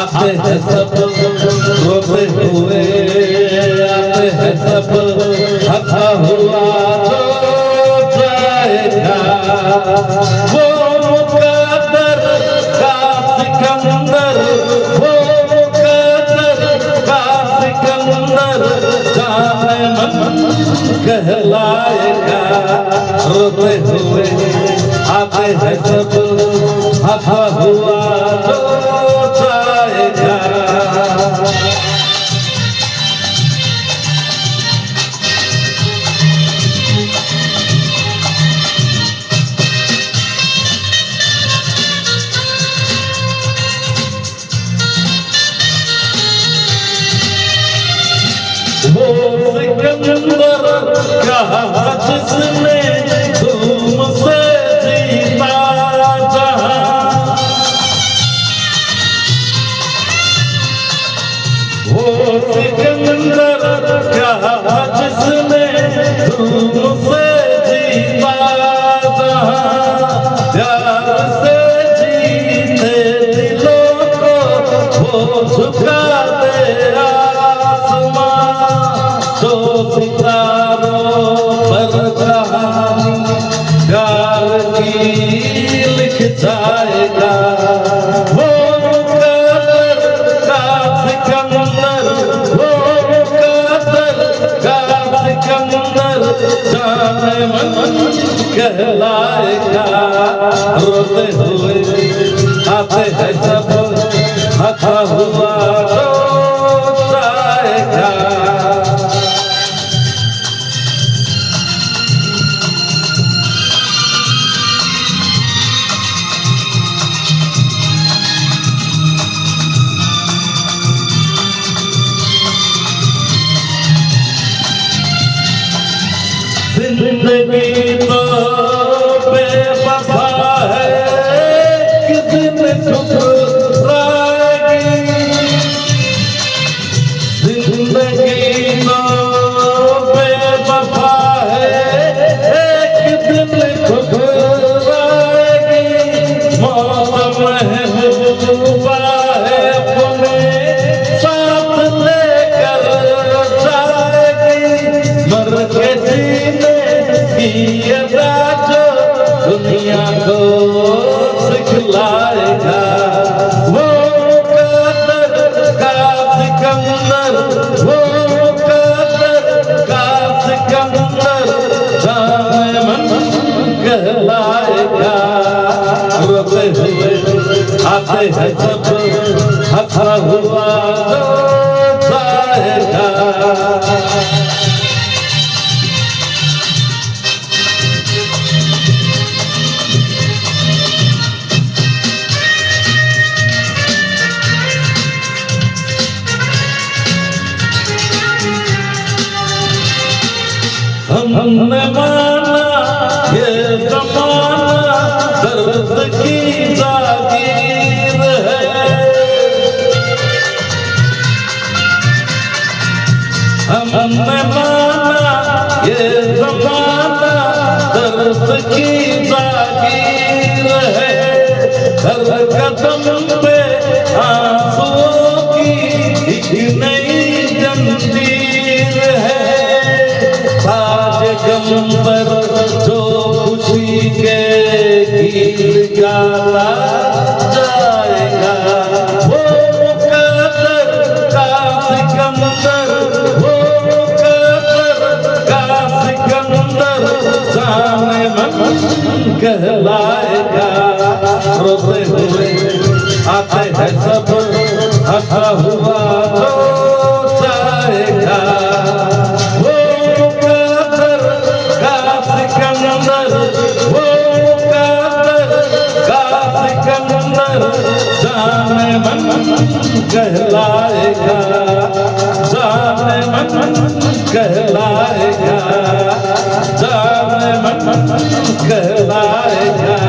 आते हैं सब रोते हुए, आते हैं सब हथा हुआ जो जाएगा। वो मुकद्दर का सिकंदर, वो मुकद्दर का सिकंदर जाने मन कहलाएगा। रोते हुए आते हैं सब हथा हुआ जो जाएगा। वो सिकंदर कहा जिसने तुमसे जीता जहां, वो सिकंदर कहा जिसने तुमसे जीता जहां। प्यार से जीते दिलों को वो झुका दे आसमां। जो सितारों पर कहानी प्यार की लिख जाएगा। वो मुकद्दर का सिकंदर, वो मुकद्दर का सिकंदर जाने मन कहलाएगा। रोते हुए आते हैं सब हथा हुआ जो जाएगा। जिंदगी तो बेवफा है, एक दिन ठुकराएगी। जिंदगी तो बेवफा है, एक दिन ठुकराएगी। मौत महबूबा है अपने साथ लेकर जाएगी। मर के जीने की अदा जो दुनिया को सिखलाएगा। वो मुकद्दर का सिकंदर, वो मुकद्दर का सिकंदर जाने मन कहलाएगा। रोते हुए आते हैं सब हथा हुआ जो जाएगा। हमने माना ये ज़माना दर्द की जागीर है। हमने माना ये ज़माना दर्द की जागीर है। हर कदम पे आंसुओं की एक नई जंजीर है। गम पर जो खुशी के गीत गाता जाएगा। वो मुकद्दर का सिकंदर, वो मुकद्दर का सिकंदर जाने मन कहलाएगा। रोते हुए आते हैं सब हथा हुआ जो जाएगा। जाने मन कहलाएगा, जाने मन कहलाएगा, जाने मन कहलाएगा।